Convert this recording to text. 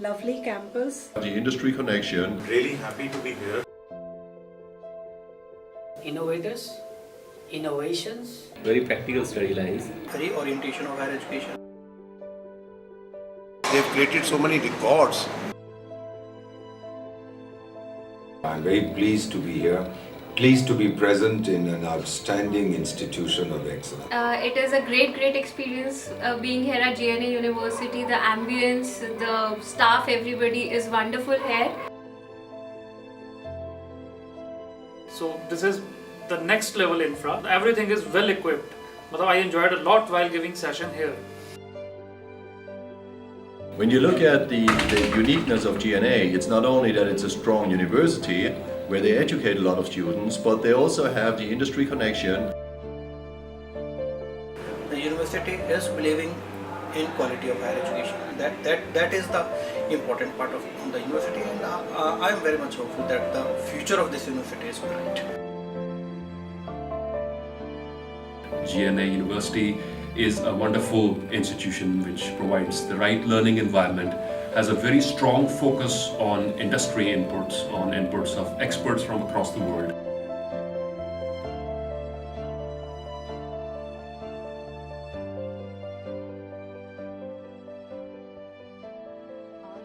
lovely campus. The industry connection. Really happy to be here. Innovators, innovations. Very practical study lines. Very orientation of higher education. They've created so many records. I'm very pleased to be here, pleased to be present in an outstanding institution of excellence. It is a great experience being here at GNA University. The ambience, the staff, everybody is wonderful here. So this is the next level infra. Everything is well equipped. I enjoyed a lot while giving session here. When you look at the uniqueness of GNA, it's not only that it's a strong university where they educate a lot of students, but they also have the industry connection. The university is believing in quality of higher education. That is the important part of the university, and I am very much hopeful that the future of this university is bright. GNA University is a wonderful institution which provides the right learning environment, has a very strong focus on industry inputs, on inputs of experts from across the world.